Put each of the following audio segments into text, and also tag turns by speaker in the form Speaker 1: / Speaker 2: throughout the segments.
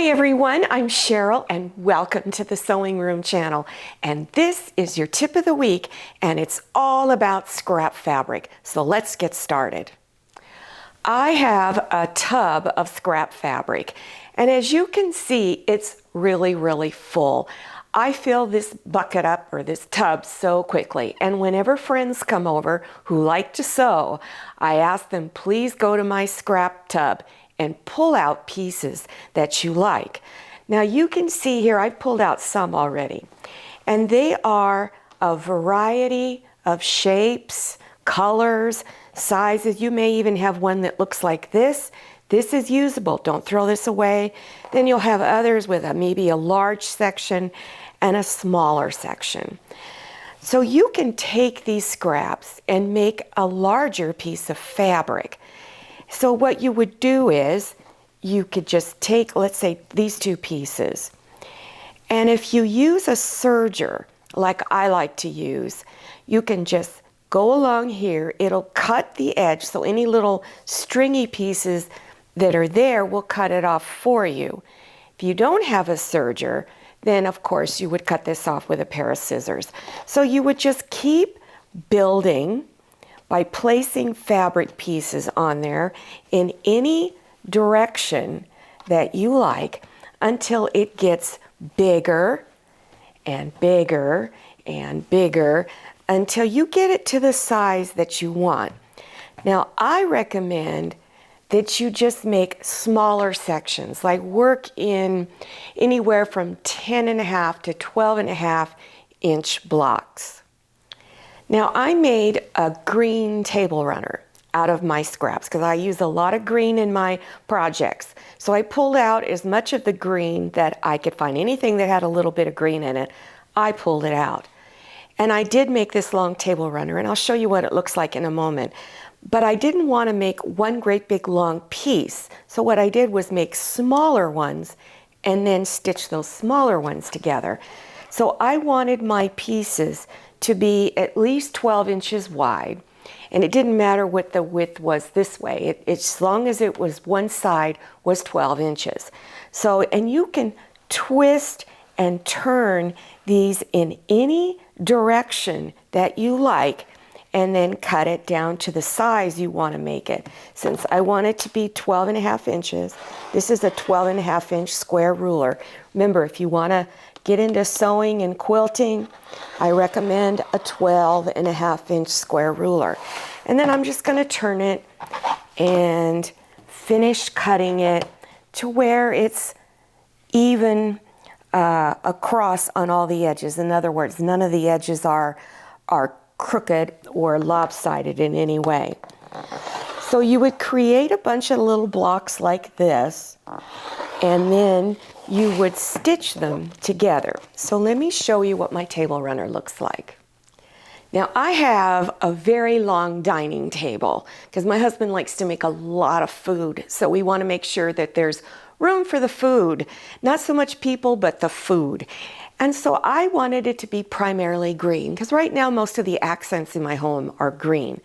Speaker 1: everyone, I'm Cheryl and welcome to the Sewing Room channel. And this is your tip of the week and it's all about scrap fabric. So let's get started. I have a tub of scrap fabric and as you can see, it's really full. I fill this bucket up or this tub so quickly, and whenever friends come over who like to sew, I ask them please go to my scrap tub and pull out pieces that you like. Now you can see here I've pulled out some already, and they are a variety of shapes, colors, sizes. You may even have one that looks like this. This is usable, don't throw this away. Then you'll have others with maybe a large section and a smaller section. So you can take these scraps and make a larger piece of fabric. So what you would do is you could just take, let's say, these two pieces. And if you use a serger, like I like to use, you can just go along here. It'll cut the edge, so any little stringy pieces that are there will cut it off for you. If you don't have a serger, then of course you would cut this off with a pair of scissors. So you would just keep building by placing fabric pieces on there in any direction that you like until it gets bigger and bigger and bigger until you get it to the size that you want. Now I recommend that you just make smaller sections, like work in anywhere from 10.5 to 12.5 inch blocks. Now I made a green table runner out of my scraps because I use a lot of green in my projects. So I pulled out as much of the green that I could find. Anything that had a little bit of green in it, I pulled it out. And I did make this long table runner, and I'll show you what it looks like in a moment. But I didn't want to make one great big long piece. So what I did was make smaller ones and then stitch those smaller ones together. So I wanted my pieces to be at least 12 inches wide. And it didn't matter what the width was this way. As long as it was one side was 12 inches. So, and you can twist and turn these in any direction that you like and then cut it down to the size you want to make it. Since I want it to be 12.5 inches, this is a 12.5 inch square ruler. Remember, if you want to get into sewing and quilting, I recommend a 12.5 inch square ruler. And then I'm just going to turn it and finish cutting it to where it's even across on all the edges. In other words, none of the edges are crooked or lopsided in any way. So you would create a bunch of little blocks like this, and then you would stitch them together. So let me show you what my table runner looks like. Now I have a very long dining table because my husband likes to make a lot of food. So we want to make sure that there's room for the food. Not so much people, but the food. And so I wanted it to be primarily green because right now most of the accents in my home are green.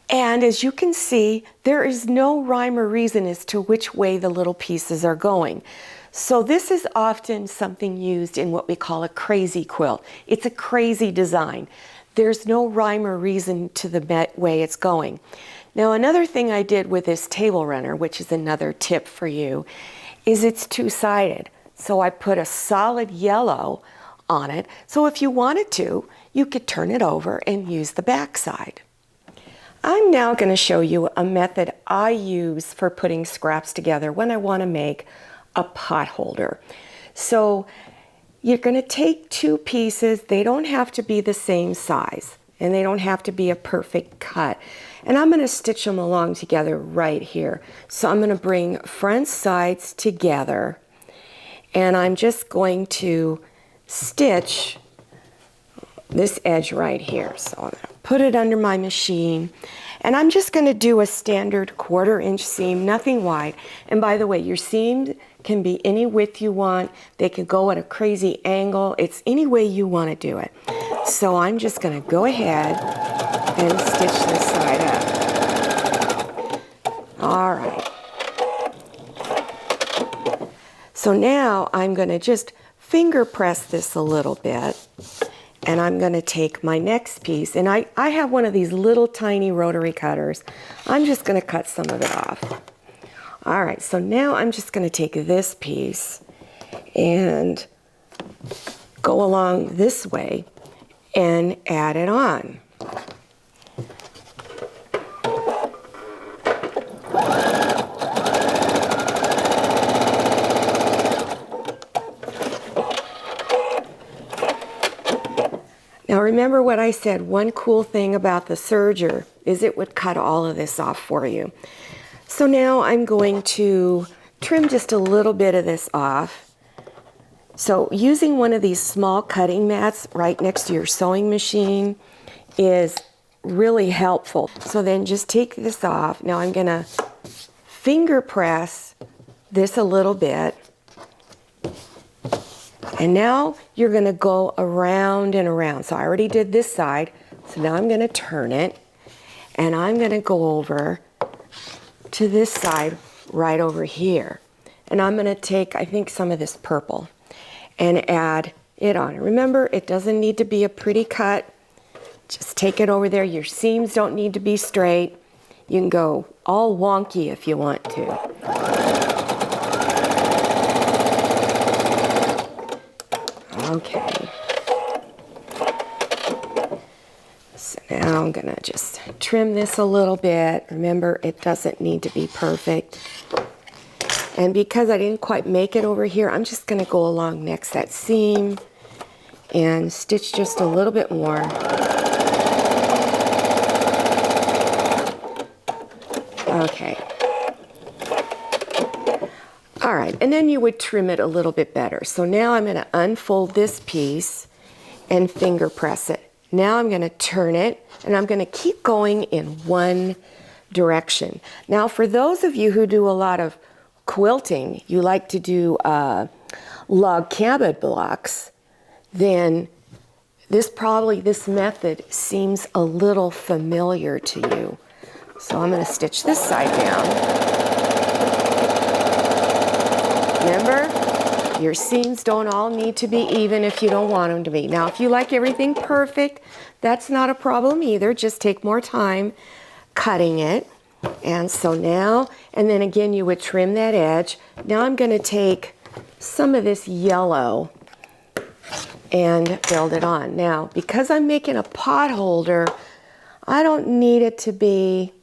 Speaker 1: And as you can see, there is no rhyme or reason as to which way the little pieces are going. So this is often something used in what we call a crazy quilt. It's a crazy design. There's no rhyme or reason to the way it's going. Now another thing I did with this table runner, which is another tip for you, is it's two-sided. So I put a solid yellow on it. So if you wanted to, you could turn it over and use the back side. I'm now going to show you a method I use for putting scraps together when I want to make a pot holder. So you're going to take two pieces. They don't have to be the same size and they don't have to be a perfect cut. And I'm going to stitch them along together right here. So I'm going to bring front sides together and I'm just going to stitch this edge right here. So I'm going to put it under my machine and I'm just going to do a standard 1/4 inch seam, nothing wide. And by the way, your seams can be any width you want. They can go at a crazy angle. It's any way you want to do it. So I'm just going to go ahead and stitch this side up. All right. So now I'm going to just finger press this a little bit, and I'm going to take my next piece, and I have one of these little tiny rotary cutters. I'm just going to cut some of it off. All right, so now I'm just going to take this piece and go along this way and add it on. Now remember what I said, one cool thing about the serger is it would cut all of this off for you. So now I'm going to trim just a little bit of this off. So using one of these small cutting mats right next to your sewing machine is really helpful. So then just take this off. Now I'm gonna finger press this a little bit. And now you're going to go around and around. So I already did this side. So now I'm going to turn it. And I'm going to go over to this side right over here. And I'm going to take, I think, some of this purple and add it on. Remember, it doesn't need to be a pretty cut. Just take it over there. Your seams don't need to be straight. You can go all wonky if you want to. Okay, so now I'm gonna just trim this a little bit. Remember, it doesn't need to be perfect. And because I didn't quite make it over here, I'm just gonna go along next that seam and stitch just a little bit more. Okay. All right, and then you would trim it a little bit better. So now I'm going to unfold this piece and finger press it. Now I'm going to turn it, and I'm going to keep going in one direction. Now for those of you who do a lot of quilting, you like to do log cabin blocks, then this method seems a little familiar to you. So I'm going to stitch this side down. Remember, your seams don't all need to be even if you don't want them to be. Now, if you like everything perfect, that's not a problem either. Just take more time cutting it. And so now, and then again, you would trim that edge. Now I'm going to take some of this yellow and build it on. Now, because I'm making a pot holder, I don't need it to be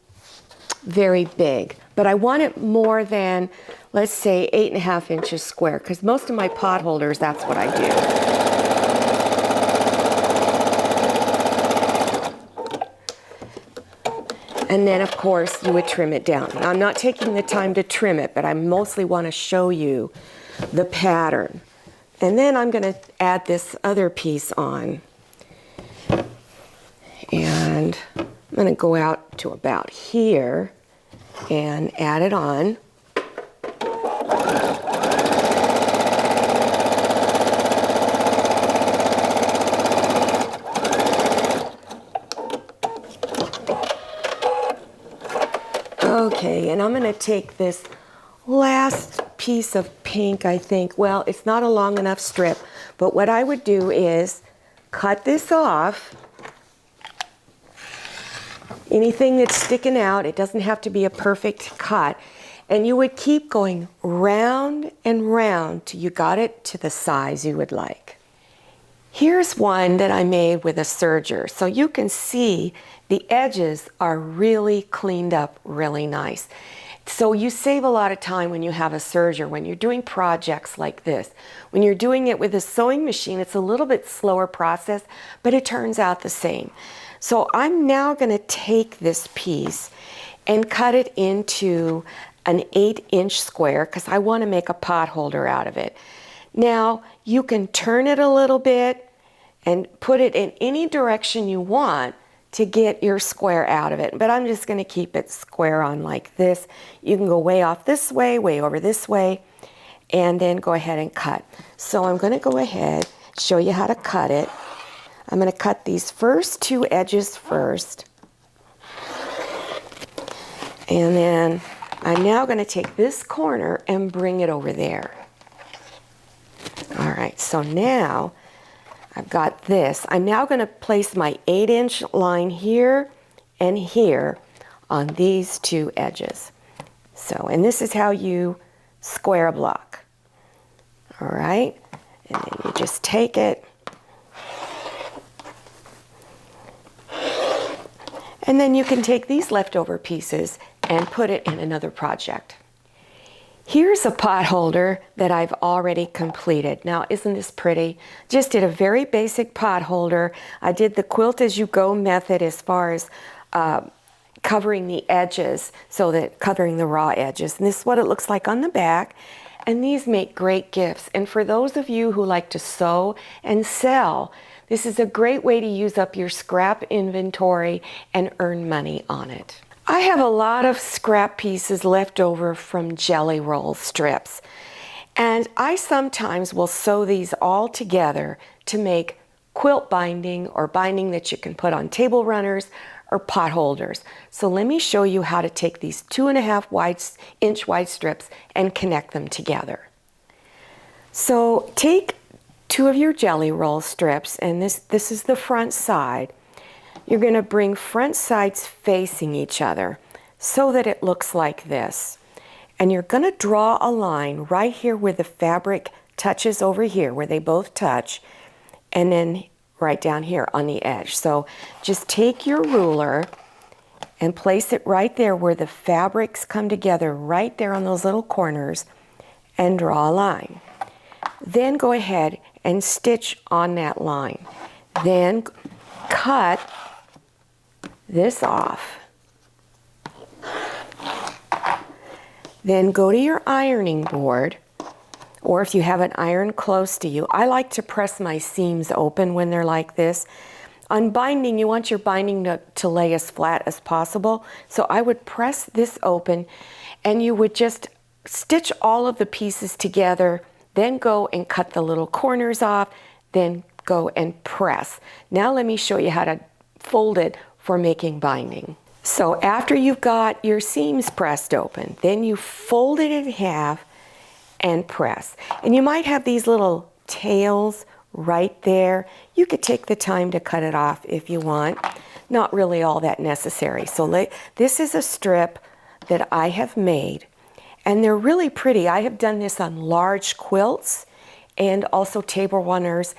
Speaker 1: very big, but I want it more than, let's say, 8.5 inches square, because most of my pot holders, that's what I do. And then, of course, you would trim it down. Now, I'm not taking the time to trim it, but I mostly want to show you the pattern. And then I'm going to add this other piece on. And I'm going to go out to about here and add it on. Okay, and I'm going to take this last piece of pink, I think. Well, it's not a long enough strip, but what I would do is cut this off. Anything that's sticking out, it doesn't have to be a perfect cut. And you would keep going round and round till you got it to the size you would like. Here's one that I made with a serger. So you can see the edges are really cleaned up really nice. So you save a lot of time when you have a serger, when you're doing projects like this. When you're doing it with a sewing machine, it's a little bit slower process, but it turns out the same. So I'm now going to take this piece and cut it into an 8-inch square because I want to make a pot holder out of it. Now you can turn it a little bit and put it in any direction you want to get your square out of it. But I'm just going to keep it square on like this. You can go way off this way, way over this way, and then go ahead and cut. So I'm going to go ahead, show you how to cut it. I'm going to cut these first two edges first. And then I'm now going to take this corner and bring it over there. So now I've got this. I'm now going to place my 8-inch line here and here on these two edges. So, and this is how you square block. All right, and then you just take it, and then you can take these leftover pieces and put it in another project. Here's a pot holder that I've already completed. Now, isn't this pretty? Just did a very basic pot holder. I did the quilt-as-you-go method as far as covering the edges, so that covering the raw edges. And this is what it looks like on the back. And these make great gifts. And for those of you who like to sew and sell, this is a great way to use up your scrap inventory and earn money on it. I have a lot of scrap pieces left over from jelly roll strips. And I sometimes will sew these all together to make quilt binding, or binding that you can put on table runners or pot holders. So let me show you how to take these 2.5-inch wide strips and connect them together. So take 2 of your jelly roll strips, and this is the front side. You're going to bring front sides facing each other so that it looks like this. And you're going to draw a line right here where the fabric touches over here, where they both touch, and then right down here on the edge. So just take your ruler and place it right there where the fabrics come together, right there on those little corners, and draw a line. Then go ahead and stitch on that line. Then cut this off. Then go to your ironing board, or if you have an iron close to you. I like to press my seams open when they're like this. On binding, you want your binding to lay as flat as possible. So I would press this open, and you would just stitch all of the pieces together, then go and cut the little corners off, then go and press. Now let me show you how to fold it for making binding. So after you've got your seams pressed open, then you fold it in half and press. And you might have these little tails right there. You could take the time to cut it off if you want. Not really all that necessary. So this is a strip that I have made, and they're really pretty. I have done this on large quilts and also table runners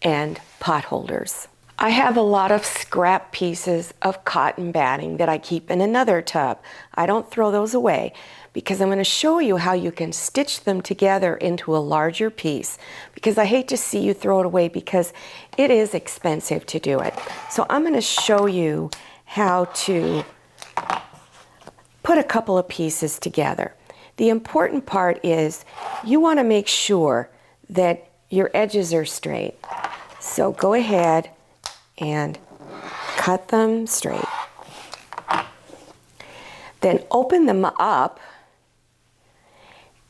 Speaker 1: and pot holders. I have a lot of scrap pieces of cotton batting that I keep in another tub. I don't throw those away, because I'm going to show you how you can stitch them together into a larger piece, because I hate to see you throw it away because it is expensive to do it. So I'm going to show you how to put a couple of pieces together. The important part is you want to make sure that your edges are straight. So go ahead and cut them straight. Then open them up,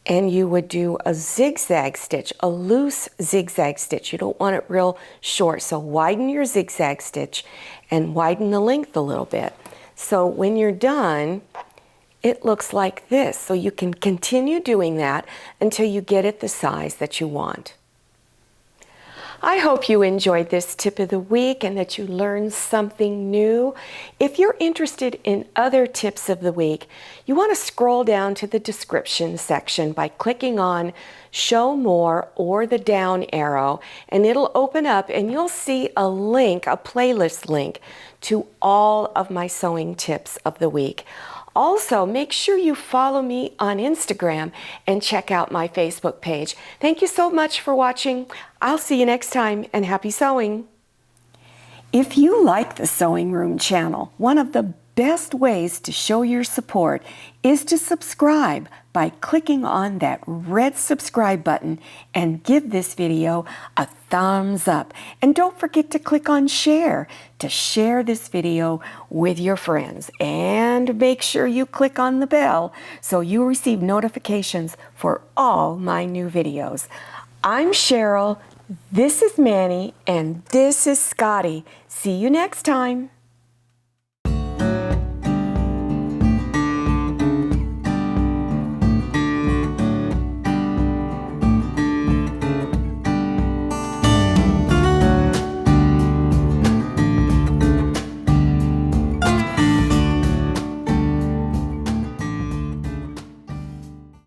Speaker 1: and you would do a zigzag stitch, a loose zigzag stitch. You don't want it real short, so widen your zigzag stitch and widen the length a little bit. So when you're done, it looks like this. So you can continue doing that until you get it the size that you want. I hope you enjoyed this tip of the week and that you learned something new. If you're interested in other tips of the week, you want to scroll down to the description section by clicking on Show More or the down arrow, and it'll open up and you'll see a link, a playlist link to all of my sewing tips of the week. Also, make sure you follow me on Instagram and check out my Facebook page. Thank you so much for watching. I'll see you next time, and happy sewing. If you like the Sewing Room channel, one of the best ways to show your support is to subscribe by clicking on that red subscribe button and give this video a thumbs up. And don't forget to click on share to share this video with your friends. And make sure you click on the bell so you receive notifications for all my new videos. I'm Cheryl, this is Manny, and this is Scotty. See you next time.